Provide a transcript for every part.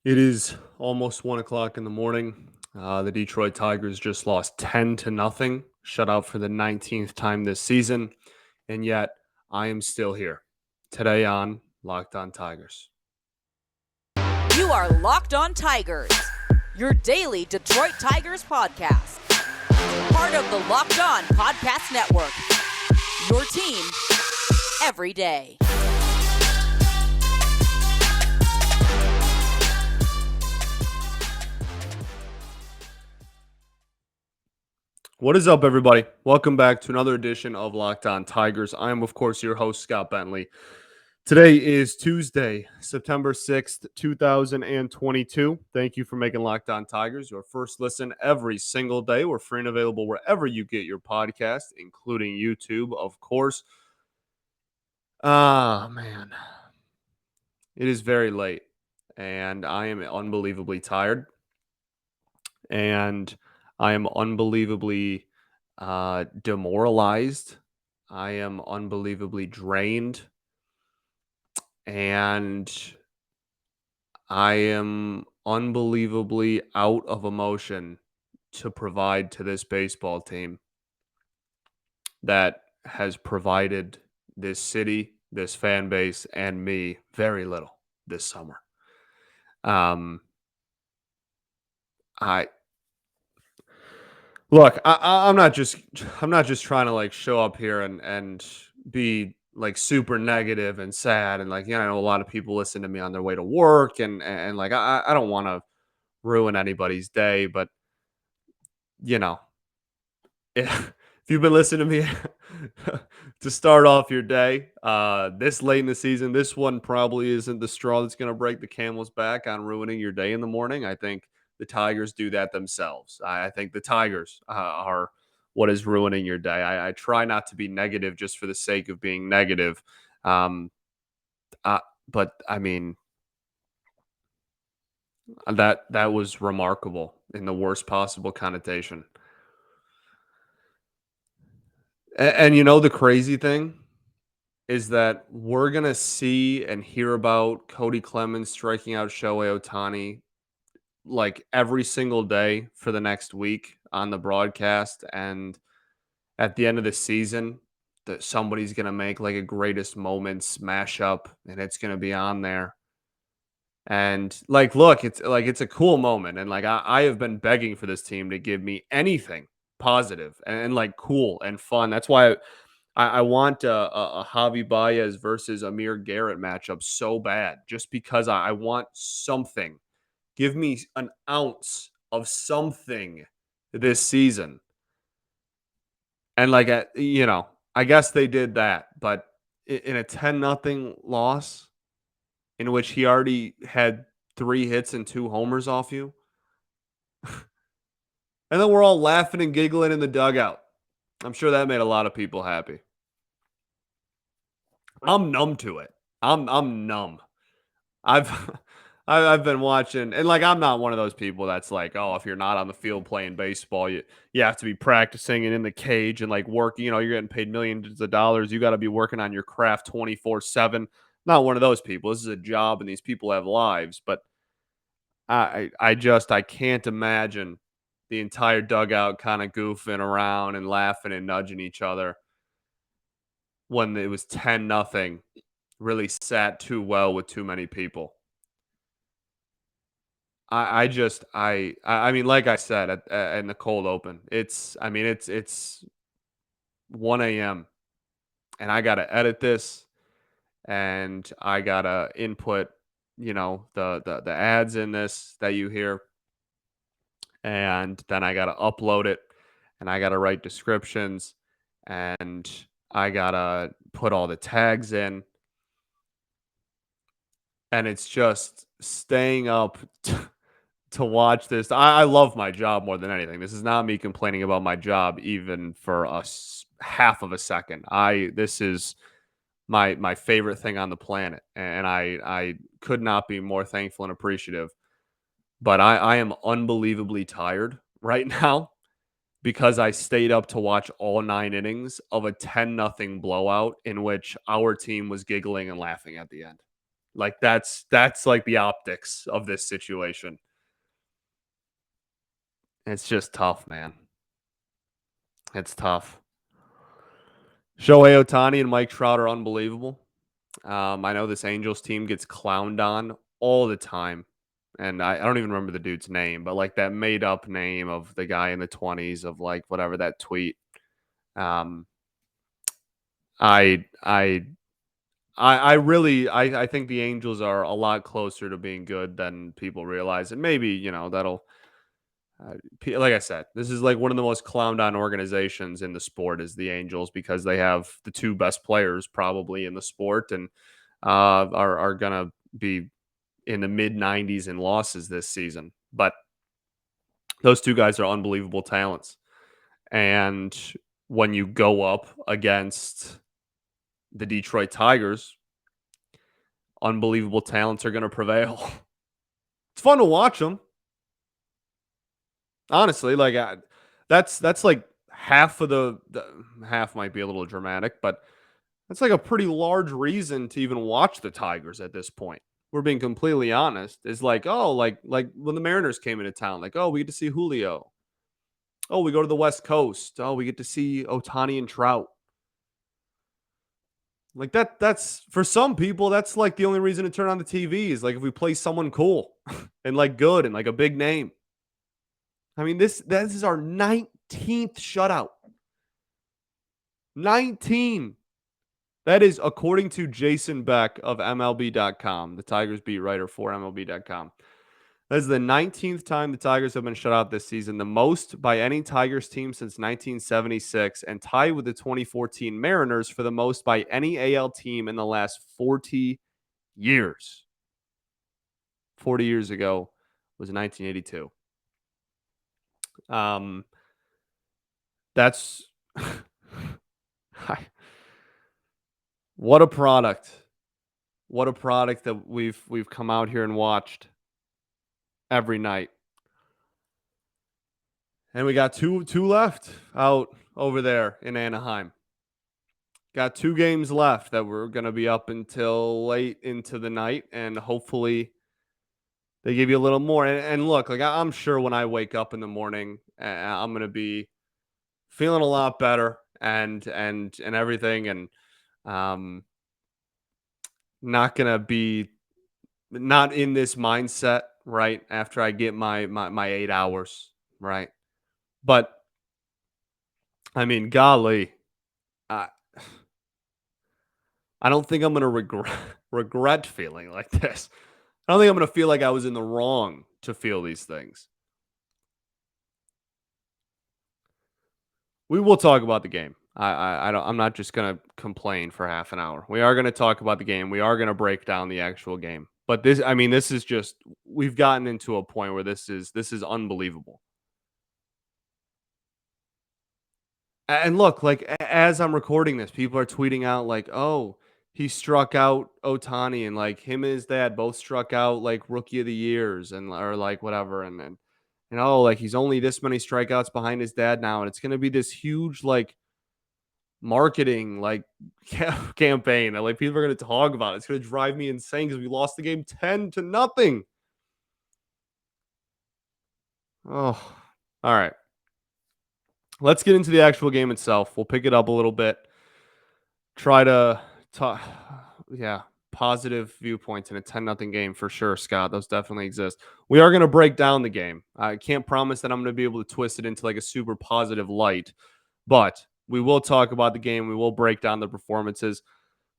It is almost 1 o'clock in the morning. The Detroit Tigers just lost 10-0, shut out for the 19th time this season, and yet I am still here today on Locked On Tigers. You are Locked On Tigers, your daily Detroit Tigers podcast. Part of the Locked On Podcast Network, your team every day. What is up, everybody? Welcome back to another edition of Locked On Tigers. I am, of course, your host, Scott Bentley. Today is Tuesday, September 6th, 2022. Thank you for making Locked On Tigers your first listen every single day. We're free and available wherever you get your podcast, including YouTube, of course. Man. It is very late, and I am unbelievably tired, and I am unbelievably demoralized. I am unbelievably drained, and I am unbelievably out of emotion to provide to this baseball team that has provided this city, this fan base, and me very little this summer. I Look, I'm not just trying to like show up here and be like super negative and sad and like I know a lot of people listen to me on their way to work and like I don't want to ruin anybody's day, but you know if you've been listening to me to start off your day this late in the season, this one probably isn't the straw that's going to break the camel's back on ruining your day in the morning. I think the Tigers do that themselves. I think the Tigers are what is ruining your day. I try not to be negative just for the sake of being negative. Um, but I mean, that was remarkable in the worst possible connotation. And you know the crazy thing is that we're gonna see and hear about Cody Clemens striking out Shohei Ohtani like every single day for the next week on the broadcast, and at the end of the season, that somebody's gonna make like a greatest moments mashup, and it's gonna be on there. And like, look, it's a cool moment, and like I have been begging for this team to give me anything positive and like cool and fun. That's why I want a Javi Baez versus Amir Garrett matchup so bad, just because I want something. Give me an ounce of something this season. And like, I guess they did that, but in a 10-0 loss in which he already had 3 hits and 2 homers off you, and then we're all laughing and giggling in the dugout. I'm sure that made a lot of people happy. I'm numb to it. I'm numb. I've I've been watching, and like I'm not one of those people that's like, oh, if you're not on the field playing baseball, you have to be practicing and in the cage and like working. You're getting paid millions of dollars. You got to be working on your craft 24/7. Not one of those people. This is a job, and these people have lives. But I can't imagine the entire dugout kind of goofing around and laughing and nudging each other when it was 10-0. Really sat too well with too many people. I mean, like I said in the cold open, it's 1 a.m. and I gotta edit this and I gotta input, the ads in this that you hear, and then I gotta upload it and I gotta write descriptions and I gotta put all the tags in, and it's just staying up to watch this. I love my job more than anything. This is not me complaining about my job even for half of a second. This is my favorite thing on the planet, and I could not be more thankful and appreciative. But I am unbelievably tired right now because I stayed up to watch all 9 innings of a 10-0 blowout in which our team was giggling and laughing at the end. Like that's like the optics of this situation. It's just tough, man. It's tough. Shohei Ohtani and Mike Trout are unbelievable. I know this Angels team gets clowned on all the time. And I don't even remember the dude's name, but like that made up name of the guy in the 20s of like whatever that tweet. Um, I I I really I think the Angels are a lot closer to being good than people realize, and maybe that'll like I said, this is like one of the most clowned on organizations in the sport is the Angels because they have the two best players probably in the sport, and are gonna be in the mid 90s in losses this season. But those two guys are unbelievable talents, and when you go up against the Detroit Tigers, unbelievable talents are going to prevail. It's fun to watch them, honestly. Like that's like half of the half might be a little dramatic, but that's like a pretty large reason to even watch the Tigers at this point. We're being completely honest. Is like like when the Mariners came into town, like we get to see Julio. Oh, we go to the West Coast. Oh, we get to see Ohtani and Trout. Like that's for some people, that's like the only reason to turn on the TV is like if we play someone cool and like good and like a big name. I mean, this is our 19th shutout. 19. That is according to Jason Beck of MLB.com, the Tigers beat writer for MLB.com. That is the 19th time the Tigers have been shut out this season, the most by any Tigers team since 1976, and tied with the 2014 Mariners for the most by any AL team in the last 40 years. 40 years ago was 1982. That's what a product. What a product that we've come out here and watched every night. And we got two left out over there in Anaheim. Got 2 games left that we're going to be up until late into the night, and hopefully they give you a little more. And look, like I'm sure when I wake up in the morning, I'm going to be feeling a lot better and everything, and um, not going to be not in this mindset right after I get my 8 hours right. But I mean, golly, I I don't think I'm gonna regret feeling like this. I don't think I'm gonna feel like I was in the wrong to feel these things. We will talk about the game. I don't. I'm not just gonna complain for half an hour. We are gonna talk about the game. We are gonna break down the actual game. But this, I mean, this is just we've gotten into a point where this is unbelievable. And look, like as I'm recording this, people are tweeting out like, "Oh, he struck out Otani, and like him and his dad both struck out like rookie of the years, and or like whatever." And like he's only this many strikeouts behind his dad now, and it's gonna be this huge like marketing like campaign that like people are gonna talk about. It's gonna drive me insane because we lost the game 10-0. Oh, all right. Let's get into the actual game itself. We'll pick it up a little bit. Try to talk, yeah, positive viewpoints in a 10-0 game for sure, Scott. Those definitely exist. We are going to break down the game. I can't promise that I'm going to be able to twist it into like a super positive light, but we will talk about the game. We will break down the performances.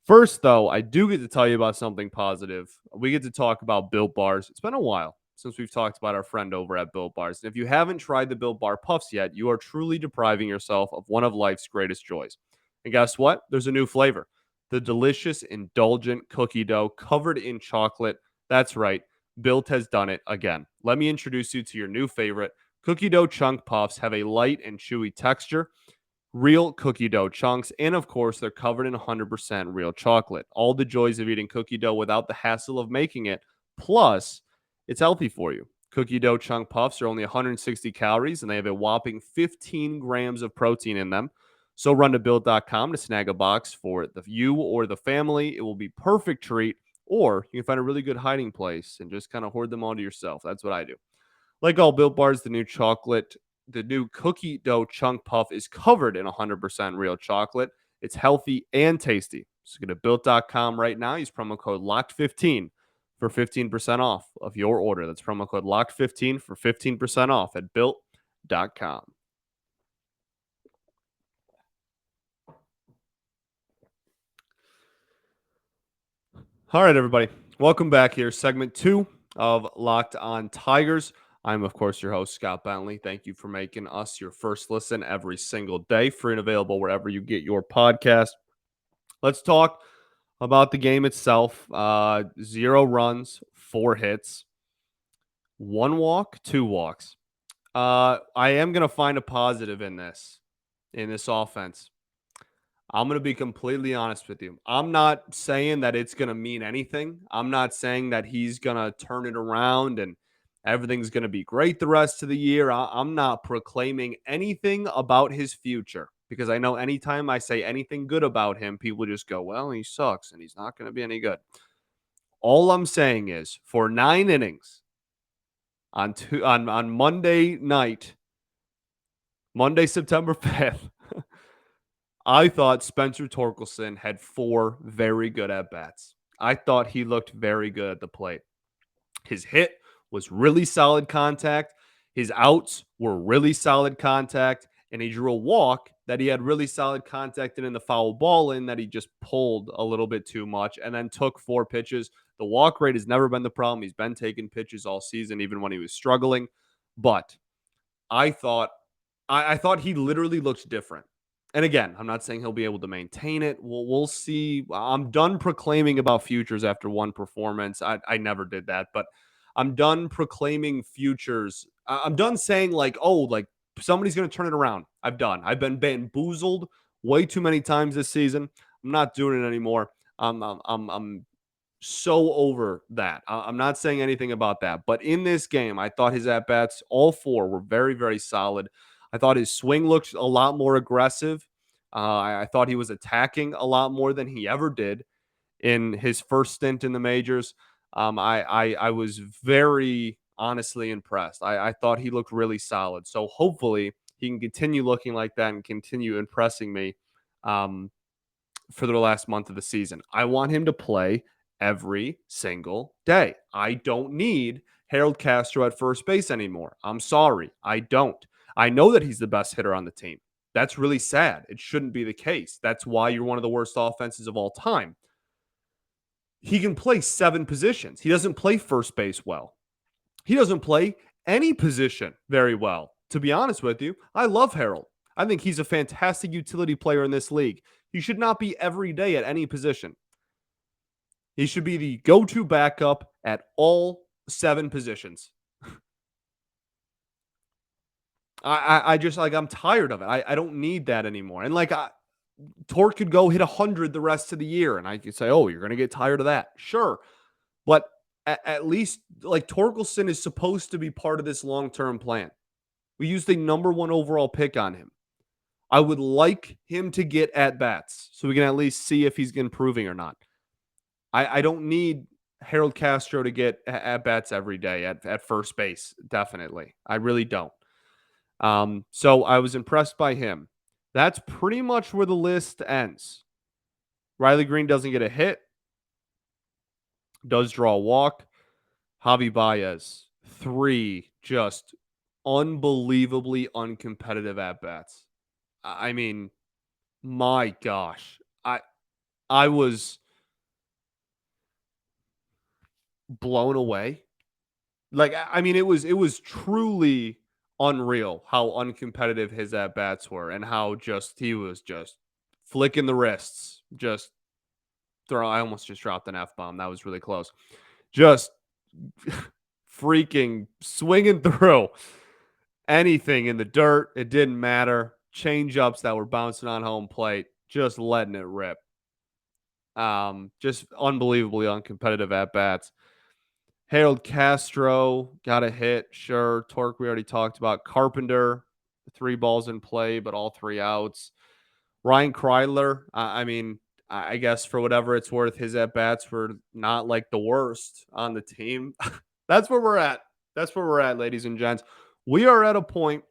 First, though, I do get to tell you about something positive. We get to talk about Built Bars. It's been a while since we've talked about our friend over at Built Bars. And if you haven't tried the Built Bar Puffs yet, you are truly depriving yourself of one of life's greatest joys. And guess what? There's a new flavor. The delicious, indulgent cookie dough covered in chocolate. That's right. Built has done it again. Let me introduce you to your new favorite. Cookie dough chunk puffs have a light and chewy texture, real cookie dough chunks, and of course, they're covered in 100% real chocolate. All the joys of eating cookie dough without the hassle of making it. Plus, it's healthy for you. Cookie dough chunk puffs are only 160 calories, and they have a whopping 15 grams of protein in them. So run to build.com to snag a box for you or the family. It will be perfect treat. or you can find a really good hiding place and just kind of hoard them all to yourself. That's what I do. Like all Built Bars, the new cookie dough chunk puff is covered in 100% real chocolate. It's healthy and tasty. So go to built.com right now. Use promo code LOCKED15 for 15% off of your order. That's promo code LOCKED15 for 15% off at built.com. All right, everybody. Welcome back here. Segment 2 of Locked On Tigers. I'm, of course, your host, Scott Bentley. Thank you for making us your first listen every single day, free and available wherever you get your podcast. Let's talk about the game itself. 0 runs, 4 hits, 1 walk, 2 walks. I am going to find a positive in this offense. I'm going to be completely honest with you. I'm not saying that it's going to mean anything. I'm not saying that he's going to turn it around and everything's going to be great the rest of the year. I'm not proclaiming anything about his future because I know anytime I say anything good about him, people just go, well, he sucks and he's not going to be any good. All I'm saying is for 9 innings on Monday night, Monday, September 5th, I thought Spencer Torkelson had 4 very good at-bats. I thought he looked very good at the plate. His hit was really solid contact. His outs were really solid contact. And he drew a walk that he had really solid contact in the foul ball in that he just pulled a little bit too much and then took 4 pitches. The walk rate has never been the problem. He's been taking pitches all season, even when he was struggling. But I thought he literally looked different. And again, I'm not saying he'll be able to maintain it. We'll see. I'm done proclaiming about futures after one performance. I never did that, but I'm done proclaiming futures. I'm done saying like, oh, like somebody's going to turn it around. I've done. I've been bamboozled way too many times this season. I'm not doing it anymore. I'm so over that. I'm not saying anything about that. But in this game, I thought his at-bats, all 4, were very, very solid. I thought his swing looked a lot more aggressive. I thought he was attacking a lot more than he ever did in his first stint in the majors. I was very honestly impressed. I thought he looked really solid. So hopefully he can continue looking like that and continue impressing me for the last month of the season. I want him to play every single day. I don't need Harold Castro at first base anymore. I'm sorry. I don't. I know that he's the best hitter on the team. That's really sad. It shouldn't be the case. That's why you're one of the worst offenses of all time. He can play 7 positions. He doesn't play first base well. He doesn't play any position very well. To be honest with you, I love Harold. I think he's a fantastic utility player in this league. He should not be every day at any position. He should be the go-to backup at all 7 positions. I just like I'm tired of it. I don't need that anymore. And like Torque could go hit 100 the rest of the year, and I could say, "Oh, you're going to get tired of that." Sure, but at least like Torkelson is supposed to be part of this long-term plan. We used the number 1 overall pick on him. I would like him to get at bats so we can at least see if he's improving or not. I don't need Harold Castro to get at bats every day at first base. Definitely. I really don't. So I was impressed by him. That's pretty much where the list ends. Riley Green doesn't get a hit, does draw a walk. Javi Baez, 3 just unbelievably uncompetitive at bats. I mean, my gosh, I was blown away. Like, I mean, it was truly unreal how uncompetitive his at bats were, and how just he was just flicking the wrists, just throw. I almost just dropped an F-bomb. That was really close. Just freaking swinging through anything in the dirt. It didn't matter. Change ups that were bouncing on home plate, just letting it rip. Just unbelievably uncompetitive at bats. Harold Castro got a hit. Sure. Torque, we already talked about. Carpenter, 3 balls in play, but all 3 outs. Ryan Kreidler, I mean, I guess for whatever it's worth, his at bats were not like the worst on the team. That's where we're at. That's where we're at, ladies and gents. We are at a point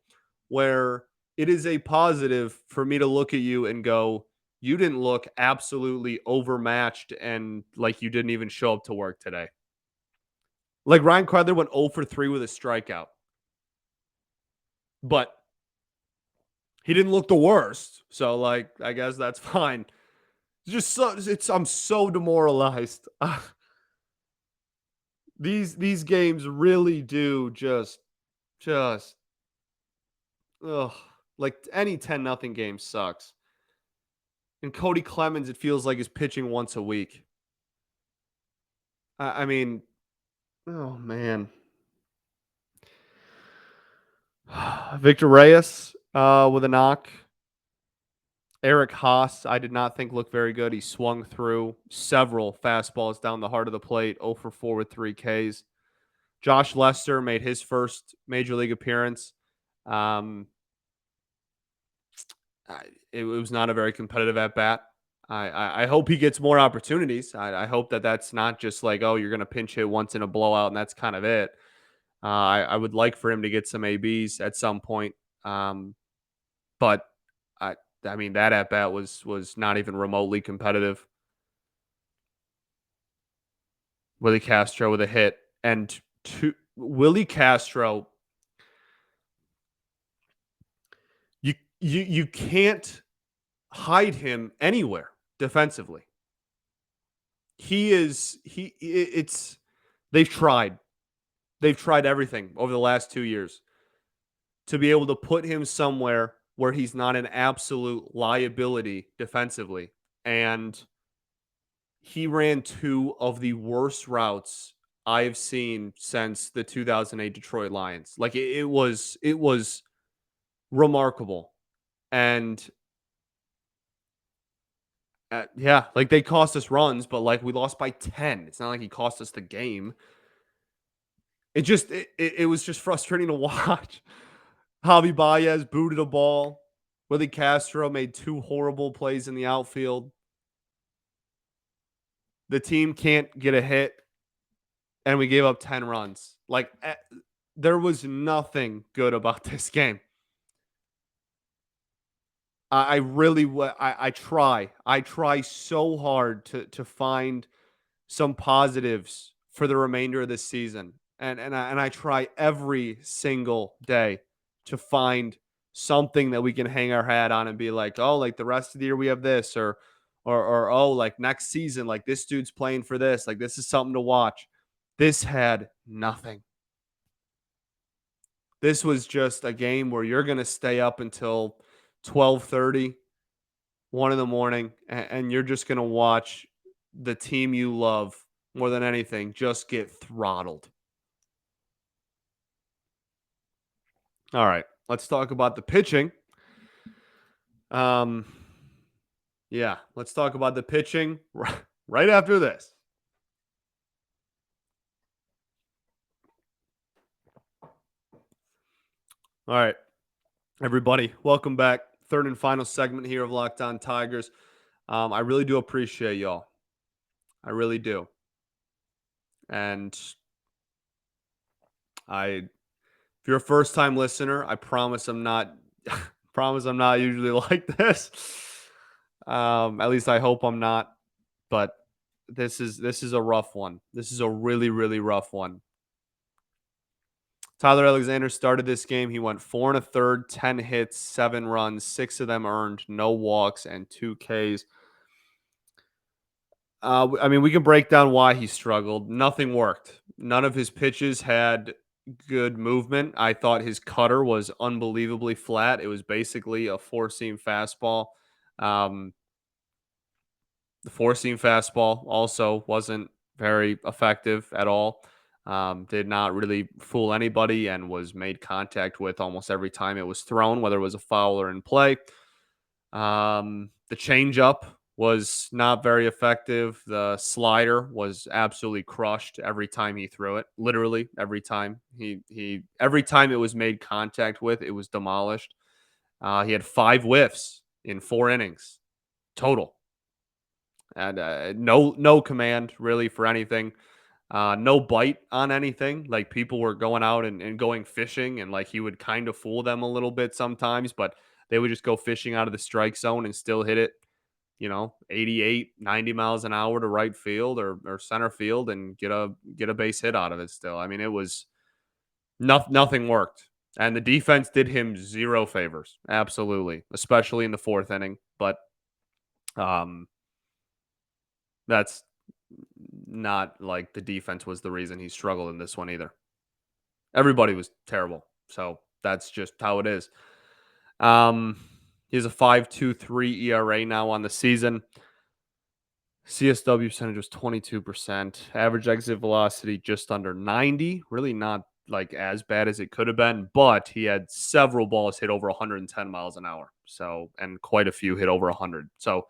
where it is a positive for me to look at you and go, you didn't look absolutely overmatched and like you didn't even show up to work today. Like Ryan Kreidler went 0 for 3 with a strikeout, but he didn't look the worst. So, like, I guess that's fine. I'm so demoralized. These games really do just ugh, like any 10-0 game sucks. And Cody Clemens, it feels like is pitching once a week. I mean, oh man. Victor Reyes with a knock. Eric Haas, I did not think looked very good. He swung through several fastballs down the heart of the plate, 0 for 4 with 3 Ks. Josh Lester made his first major league appearance. Um, it was not a very competitive at bat. I hope he gets more opportunities. I hope that's not just like, oh, you're going to pinch hit once in a blowout and that's kind of it. I would like for him to get some ABs at some point. But I mean, that at bat was not even remotely competitive. Willie Castro with a hit, and Willie Castro, you can't hide him anywhere defensively. It's they've tried everything over the last 2 years to be able to put him somewhere where he's not an absolute liability defensively, and he ran 2 of the worst routes I've seen since the 2008 Detroit Lions. Like it was remarkable. And yeah, like they cost us runs, but like we lost by 10. It's not like he cost us the game. It was just frustrating to watch. Javi Baez booted a ball. Willie Castro made 2 horrible plays in the outfield. The team can't get a hit, and we gave up 10 runs. Like there was nothing good about this game. I really I try so hard to find some positives for the remainder of this season, and I try every single day to find something that we can hang our hat on and be like, oh, like the rest of the year we have this, or oh, like next season, like this dude's playing for this, like this is something to watch. This had nothing. This was just a game where you're going to stay up until 12:30, 1 in the morning, and you're just going to watch the team you love more than anything just get throttled. All right, let's talk about the pitching. Yeah, let's talk about the pitching right after this. All right, everybody, welcome back. Third and final segment here of Locked On Tigers. I really do appreciate y'all. I really do. And if you're a first time listener, I promise I'm not promise I'm not usually like this. At least I hope I'm not. But this is a rough one. This is a really, really rough one. Tyler Alexander started this game. He went 4 1/3, 10 hits, 7 runs, 6 of them earned, no walks, and 2 Ks. I mean, we can break down why he struggled. Nothing worked. None of his pitches had good movement. I thought his cutter was unbelievably flat. It was basically a four-seam fastball. Um, the four-seam fastball also wasn't very effective at all. Did not really fool anybody and was made contact with almost every time it was thrown, whether it was a foul or in play. The changeup was not very effective. The slider was absolutely crushed every time he threw it. Literally every time every time it was made contact with, it was demolished. He had 5 whiffs in 4 innings total. and no command really for anything. No bite on anything. Like people were going out and going fishing, and like he would kind of fool them a little bit sometimes, but they would just go fishing out of the strike zone and still hit it, 88, 90 miles an hour to right field or center field and get a base hit out of it still. I mean, it was nothing worked. And the defense did him zero favors. Absolutely. Especially in the fourth inning. But um that's not like the defense was the reason he struggled in this one either. Everybody was terrible. So that's just how it is. Um, he has a 5.23 ERA now on the season. CSW percentage was 22%. Average exit velocity just under 90. Really not like as bad as it could have been, but he had several balls hit over 110 miles an hour. So, and quite a few hit over 100. So,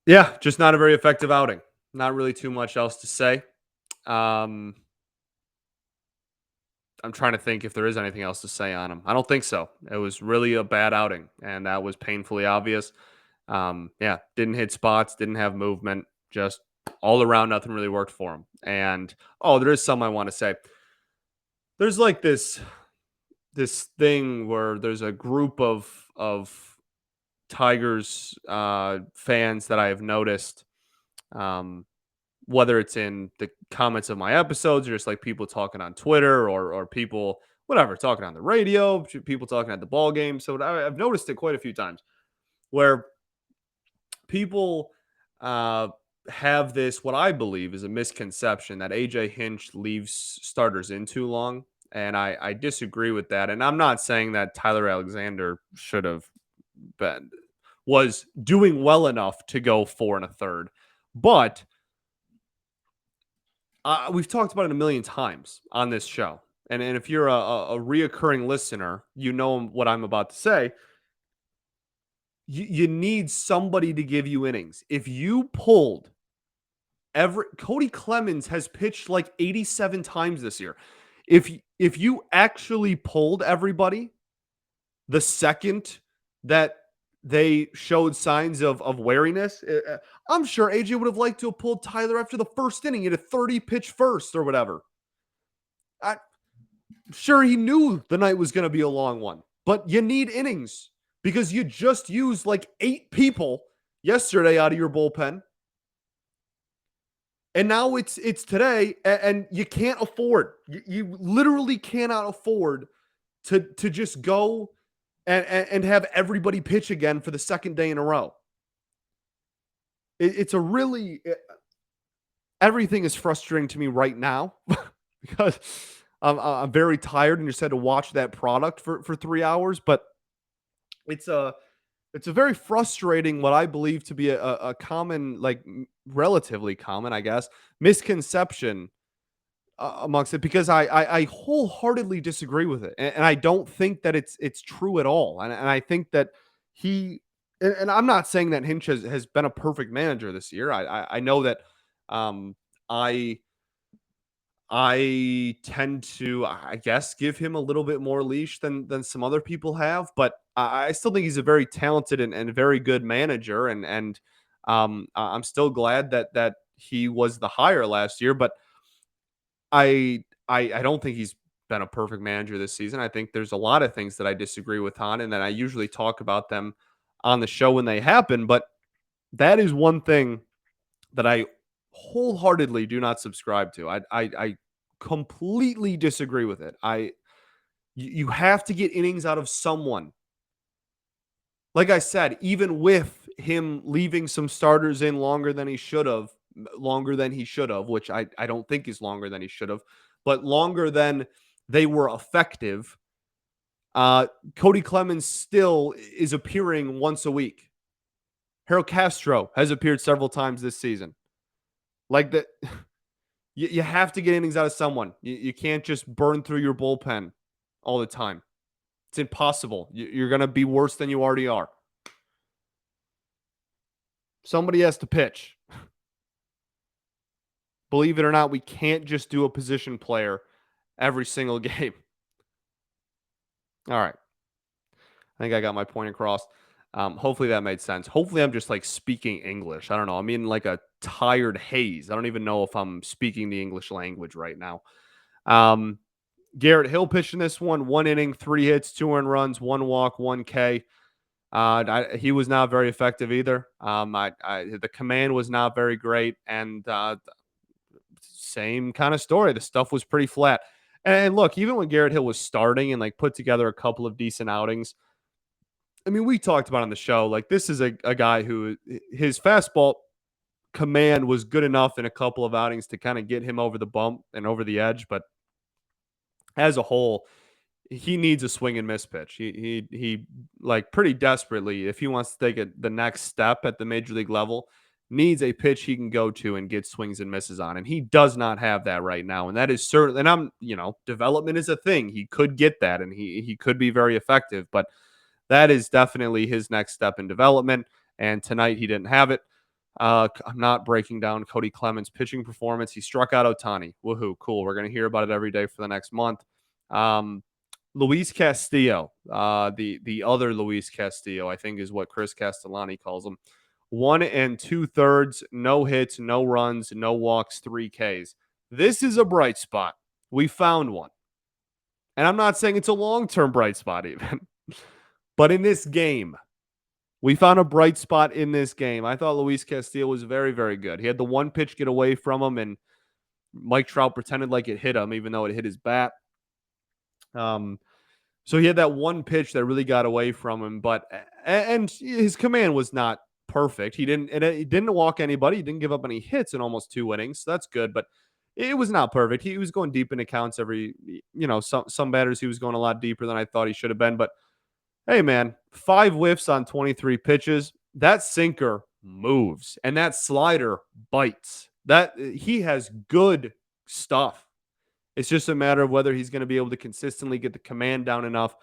yeah, just not a very effective outing. Not really too much else to say. Um, I'm trying to think if there is anything else to say on him. I don't think so. It was really a bad outing, and that was painfully obvious. Yeah, didn't hit spots, didn't have movement, just all around, nothing really worked for him. And there is some I want to say. There's like this thing where there's a group of Tigers fans that I have noticed. Um, whether it's in the comments of my episodes or just like people talking on Twitter or people whatever talking on the radio, people talking at the ball game. So I've noticed it quite a few times where people uh, have this what I believe is a misconception that AJ Hinch leaves starters in too long, and I disagree with that. And I'm not saying that Tyler Alexander should have been was doing well enough to go 4 1/3, but we've talked about it a million times on this show. And if you're a reoccurring listener, you know what I'm about to say. You need somebody to give you innings. If you pulled Cody Clemens has pitched like 87 times this year. If you actually pulled everybody the second that they showed signs of wariness, I'm sure AJ would have liked to have pulled Tyler after the first inning. He had a 30 pitch first or whatever. I'm sure he knew the night was going to be a long one, but you need innings because you just used like 8 people yesterday out of your bullpen. And now it's today, and you can't afford. You literally cannot afford to just go and have everybody pitch again for the second day in a row. It's a really everything is frustrating to me right now because I'm very tired and just had to watch that product for 3 hours. But it's a very frustrating, what I believe to be a common, like relatively common, I guess, misconception amongst it because I wholeheartedly disagree with it, and I don't think that it's true at all. And I think that he and I'm not saying that Hinch has been a perfect manager this year. I know that um, I I tend to, I guess, give him a little bit more leash than some other people have, but I still think he's a very talented and very good manager, and I'm still glad that he was the hire last year. But I don't think he's been a perfect manager this season. I think there's a lot of things that I disagree with on, and then I usually talk about them on the show when they happen. But that is one thing that I wholeheartedly do not subscribe to. I completely disagree with it. You have to get innings out of someone. Like I said, even with him leaving some starters in longer than he should have, which I don't think is longer than he should have, but longer than they were effective. Cody Clemens still is appearing once a week. Harold Castro has appeared several times this season. Like that, you have to get innings out of someone. You can't just burn through your bullpen all the time. It's impossible. You're going to be worse than you already are. Somebody has to pitch. Believe it or not, we can't just do a position player every single game. All right. I think I got my point across. Hopefully that made sense. Hopefully I'm just like speaking English. I don't know. I'm in like a tired haze. I don't even know if I'm speaking the English language right now. Um, Garrett Hill pitched in this one inning, 3 hits, 2 earned runs, 1 walk, 1 K. He was not very effective either. The command was not very great, and same kind of story. The stuff was pretty flat. And look, even when Garrett Hill was starting and like put together a couple of decent outings, I mean, we talked about on the show, like this is a guy who his fastball command was good enough in a couple of outings to kind of get him over the bump and over the edge. But as a whole, he needs a swing and miss pitch. He like pretty desperately, if he wants to take the next step at the major league level, needs a pitch he can go to and get swings and misses on. And he does not have that right now. And that is certainly, and development is a thing. He could get that and he could be very effective, but that is definitely his next step in development. And tonight he didn't have it. I'm not breaking down Cody Clemens' pitching performance. He struck out Ohtani. Woohoo, cool. We're going to hear about it every day for the next month. Luis Castillo, the other Luis Castillo, I think is what Chris Castellani calls him. 1 2/3, no hits, no runs, no walks, 3 Ks. This is a bright spot. We found one. And I'm not saying it's a long-term bright spot even. But in this game, we found a bright spot in this game. I thought Luis Castillo was very, very good. He had the one pitch get away from him, and Mike Trout pretended like it hit him, even though it hit his bat. So he had that one pitch that really got away from him, and his command was not perfect. He didn't walk anybody. He didn't give up any hits in almost 2 innings. So that's good, but it was not perfect. He was going deep into counts some batters he was going a lot deeper than I thought he should have been, but hey, man, 5 whiffs on 23 pitches. That sinker moves, and that slider bites. That he has good stuff. It's just a matter of whether he's going to be able to consistently get the command down enough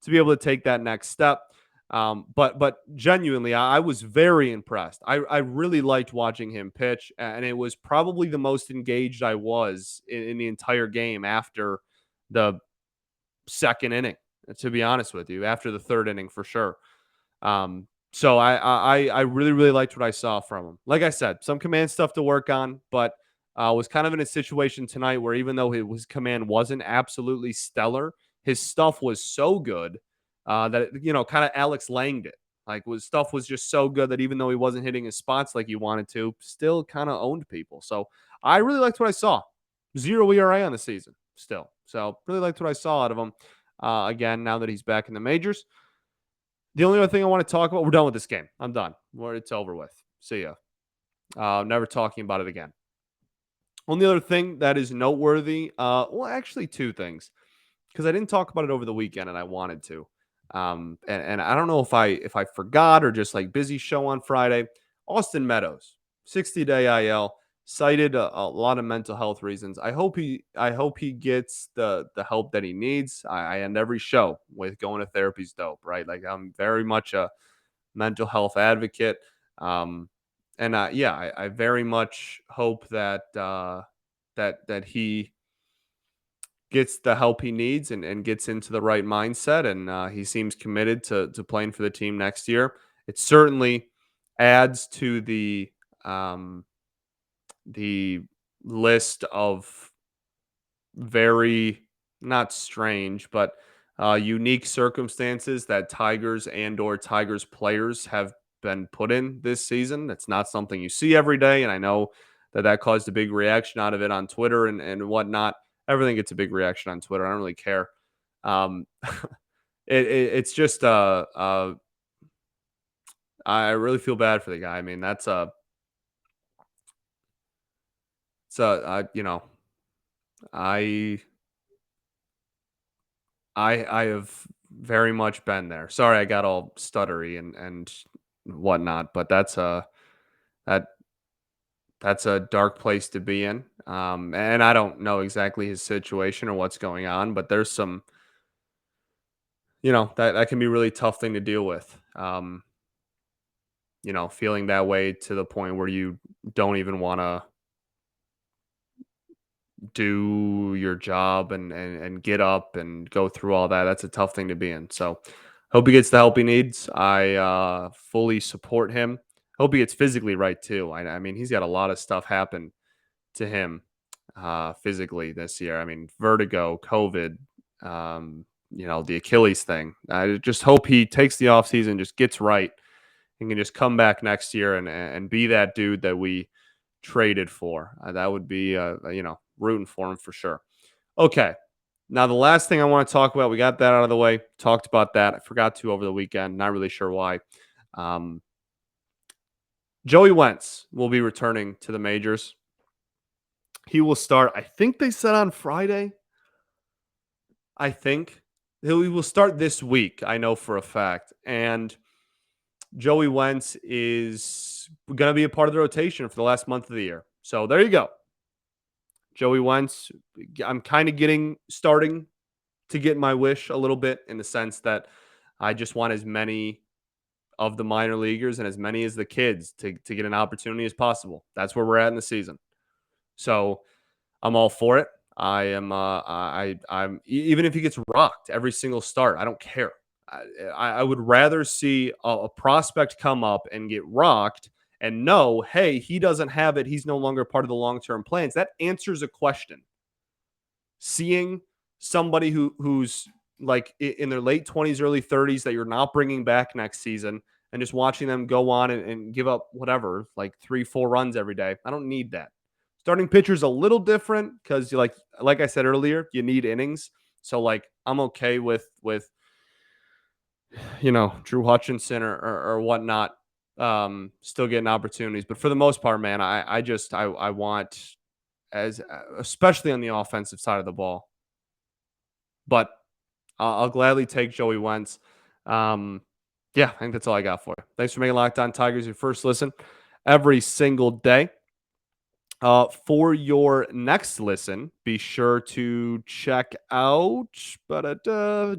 to be able to take that next step. But genuinely, I was very impressed. I really liked watching him pitch, and it was probably the most engaged I was in the entire game after the second inning, to be honest with you, after the third inning for sure. So I really, really liked what I saw from him. Like I said, some command stuff to work on, but was kind of in a situation tonight where even though his command wasn't absolutely stellar, his stuff was so good that kind of Alex Langed it. Like stuff was just so good that even though he wasn't hitting his spots like he wanted to, still kind of owned people. So I really liked what I saw. 0 ERA on the season still. So really liked what I saw out of him. Again, now that he's back in the majors. The only other thing I want to talk about, we're done with this game. I'm done. It's over with. See ya. Never talking about it again. Only other thing that is noteworthy, well, actually 2 things, because I didn't talk about it over the weekend and I wanted to. And I don't know if I forgot or just like busy show on Friday. Austin Meadows, 60-day IL, cited a lot of mental health reasons. I hope he gets the help that he needs. I end every show with going to therapy's dope, right? Like I'm very much a mental health advocate. And I very much hope that that he gets the help he needs and gets into the right mindset. And he seems committed to playing for the team next year. It certainly adds to the list of very not strange, but unique circumstances that Tigers and/or Tigers players have been put in this season. That's not something you see every day, and I know that caused a big reaction out of it on Twitter and whatnot. Everything gets a big reaction on Twitter. I don't really care. Um, it's just I really feel bad for the guy. I mean, that's I I have very much been there. Sorry, I got all stuttery and whatnot, but that that's a dark place to be in. And I don't know exactly his situation or what's going on, but there's some, that can be a really tough thing to deal with. Feeling that way to the point where you don't even want to do your job and get up and go through all that. That's a tough thing to be in. So Hope he gets the help he needs. I fully support him. Hope he gets physically right too. I mean, he's got a lot of stuff happen to him physically this year. I mean, vertigo, COVID, the Achilles thing. I just hope he takes the offseason, just gets right, and can just come back next year and be that dude that we traded for. That would be, rooting for him for sure. Okay. Now, the last thing I want to talk about, we got that out of the way. Talked about that. I forgot to over the weekend. Not really sure why. Joey Wentz will be returning to the majors. He will start, I think they said on Friday. I think he will start this week. I know for a fact. And Joey Wentz is going to be a part of the rotation for the last month of the year. So there you go. Joey Wentz, I'm kind of starting to get my wish a little bit in the sense that I just want as many of the minor leaguers and as many as the kids to get an opportunity as possible. That's where we're at in the season. So I'm all for it. I'm even if he gets rocked every single start, I don't care. I would rather see a prospect come up and get rocked and know, hey, he doesn't have it. He's no longer part of the long-term plans. That answers a question. Seeing somebody who's like in their late 20s, early 30s that you're not bringing back next season and just watching them go on and give up whatever, like 3-4 runs every day. I don't need that. Starting pitcher's a little different because like I said earlier, you need innings. So like I'm okay with Drew Hutchinson or whatnot, still getting opportunities. But for the most part, man, I want especially on the offensive side of the ball. But I'll gladly take Joey Wentz. I think that's all I got for you. Thanks for making Locked On Tigers your first listen every single day. For your next listen, be sure to check out,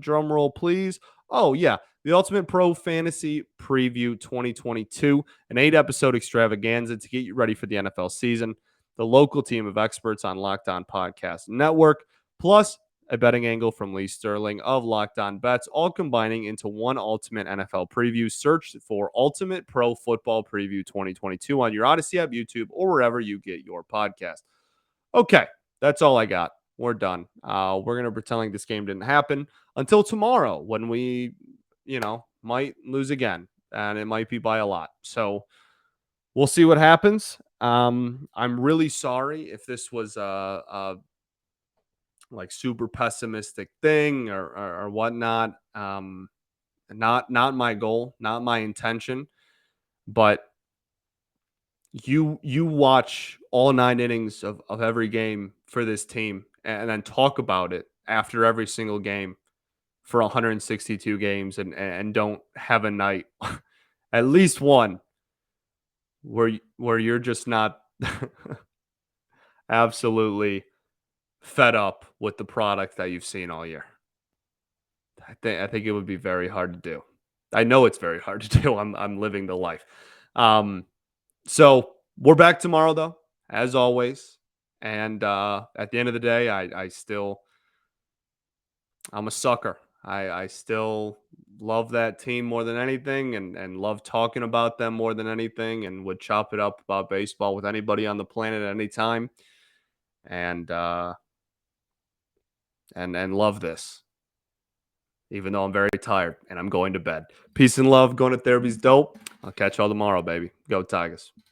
drum roll, please. Oh, yeah, the Ultimate Pro Fantasy Preview 2022, an 8-episode extravaganza to get you ready for the NFL season. The local team of experts on Locked On Podcast Network, plus a betting angle from Lee Sterling of Locked On Bets, all combining into one ultimate NFL preview. Search for Ultimate Pro Football Preview 2022 on your Odyssey app, YouTube, or wherever you get your podcast. Okay, that's all I got. We're done. We're going to pretend like this game didn't happen until tomorrow when we, might lose again, and it might be by a lot. So we'll see what happens. I'm really sorry if this was like super pessimistic thing or whatnot. Not my goal, not my intention, but you watch all 9 innings of every game for this team and then talk about it after every single game for 162 games and don't have a night, at least one, where you're just not absolutely fed up with the product that you've seen all year. I think it would be very hard to do. I know it's very hard to do. I'm living the life. So we're back tomorrow though, as always. And at the end of the day, I'm a sucker. I still love that team more than anything and love talking about them more than anything and would chop it up about baseball with anybody on the planet at any time. And love this. Even though I'm very tired and I'm going to bed. Peace and love. Going to therapy's dope. I'll catch y'all tomorrow, baby. Go Tigers.